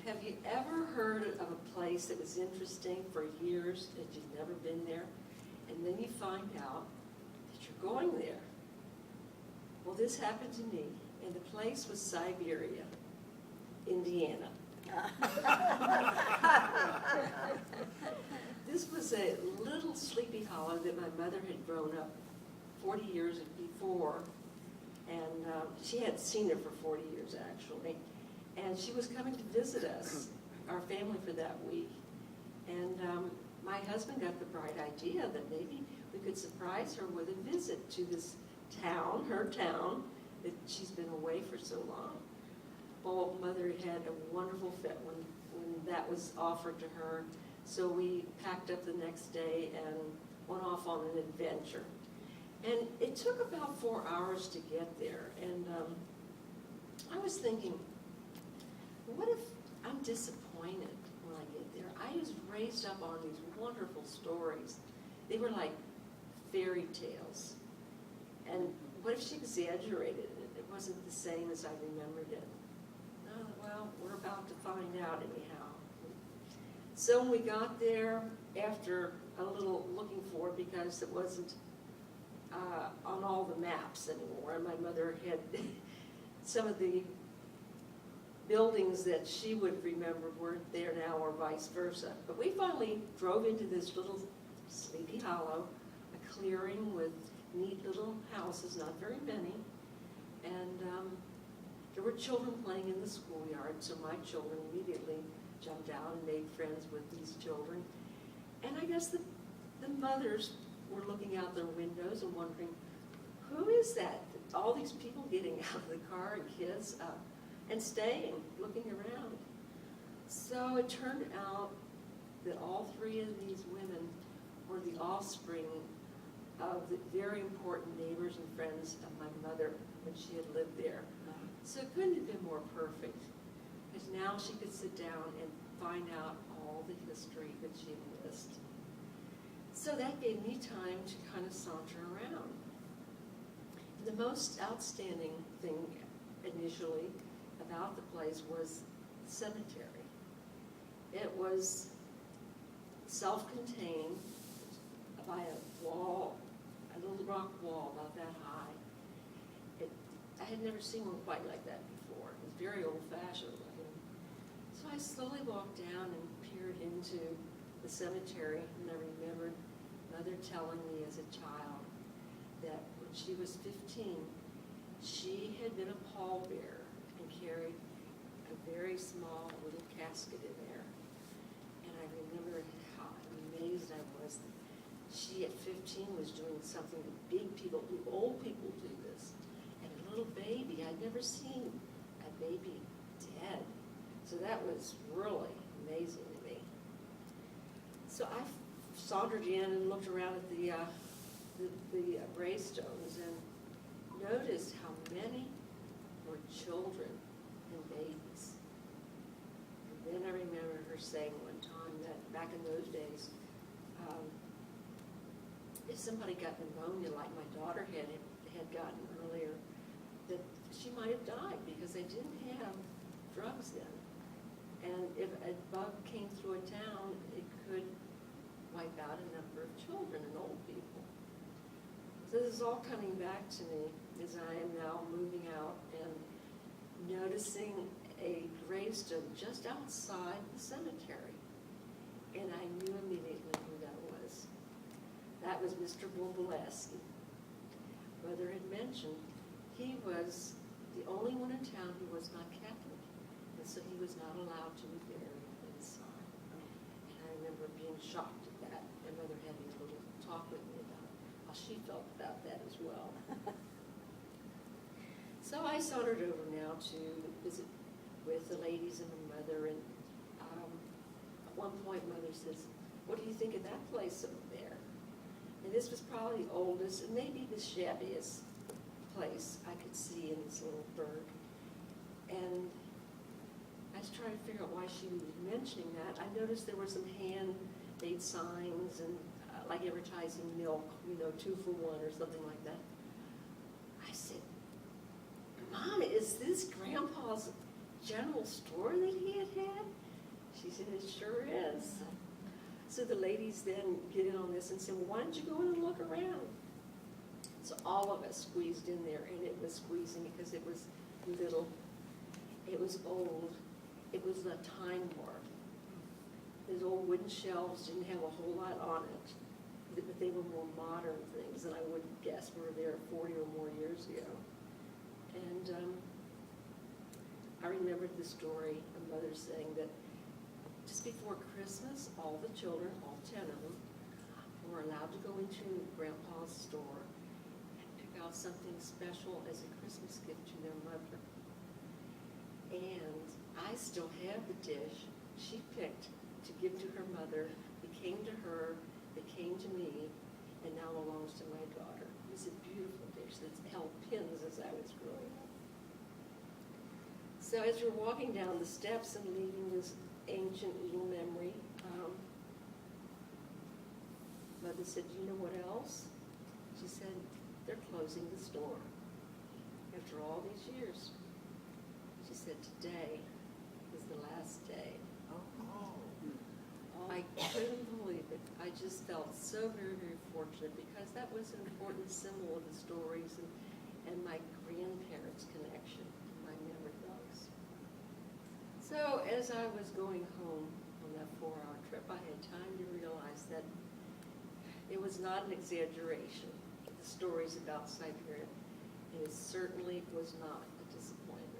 Have you ever heard of a place that was interesting for years that you've never been there, and then you find out that you're going there? Well, this happened to me, and the place was Siberia, Indiana. This was a little sleepy hollow that my mother had grown up 40 years before, and she had seen it for 40 years actually, and she was coming to visit us, our family, for that week. And my husband got the bright idea that maybe we could surprise her with a visit to this town, her town, that she's been away for so long. Well, Mother had a wonderful fit when that was offered to her, so we packed up the next day and went off on an adventure. And it took about 4 hours to get there, and I was thinking, what if I'm disappointed when I get there? I was raised up on these wonderful stories. They were like fairy tales. And what if she exaggerated it? It wasn't the same as I remembered it. Oh, well, we're about to find out anyhow. So when we got there, after a little looking for it, because it wasn't on all the maps anymore, and my mother had some of the buildings that she would remember weren't there now, or vice versa. But we finally drove into this little sleepy hollow, a clearing with neat little houses, not very many, and there were children playing in the schoolyard, so my children immediately jumped out and made friends with these children. And I guess the mothers were looking out their windows and wondering, who is that? All these people getting out of the car, and kids and staying, looking around. So it turned out that all three of these women were the offspring of the very important neighbors and friends of my mother when she had lived there. So it couldn't have been more perfect, because now she could sit down and find out all the history that she had missed. So that gave me time to kind of saunter around. The most outstanding thing initially about the place was the cemetery. It was self-contained by a wall, a little rock wall about that high. I had never seen one quite like that before. It was very old-fashioned looking. So I slowly walked down and peered into the cemetery, and I remembered Mother telling me as a child that when she was 15, she had been a pallbearer and carried a very small little casket in there. And I remember how amazed I was that she at 15 was doing something that big people do, old people do this. And a little baby, I'd never seen a baby dead. So that was really amazing to me. So I sauntered in and looked around at the gravestones and noticed how many were children and babies. And then I remember her saying one time that back in those days, if somebody got pneumonia like my daughter had gotten earlier, that she might have died because they didn't have drugs then. And if a bug came through a town, it could wipe out a number of children and old people. So this is all coming back to me as I am now moving out and noticing a gravestone just outside the cemetery. And I knew immediately who that was. That was Mr. Bombaleski. Mother had mentioned he was the only one in town who was not Catholic, and so he was not allowed to be buried inside. And I remember being shocked at that, and Mother having a little talk with me about how she felt about that as well. So I sauntered over now to visit with the ladies and my mother, and at one point Mother says, "What do you think of that place over there?" And this was probably the oldest and maybe the shabbiest place I could see in this little burg. And I was trying to figure out why she was mentioning that. I noticed there were some hand-made signs and like advertising milk, 2 for 1 or something like that. I said, "Mom, is this Grandpa's general store that he had had? She said, it sure is. So the ladies then get in on this and said, well, why don't you go in and look around? So all of us squeezed in there, and it was squeezing because it was little, it was old, it was a time warp. Those old wooden shelves didn't have a whole lot on it, but they were more modern things than I would guess were there 40 or more years ago. And I remembered the story of Mother saying that just before Christmas, all the children, all 10 of them, were allowed to go into Grandpa's store and pick out something special as a Christmas gift to their mother. And I still have the dish she picked to give to her mother. It came to her, it came to me, and now belongs to my daughter. It's a beautiful dish that's held pins as I was growing up. So as we're walking down the steps and leaving this ancient little memory, Mother said, you know what else? She said, they're closing the store after all these years. She said, today is the last day. I couldn't believe it. I just felt so very, very fortunate because that was an important symbol of the stories and my grandparents' connection in my memory box. So as I was going home on that 4-hour trip, I had time to realize that it was not an exaggeration, the stories about Siberia, and it certainly was not a disappointment.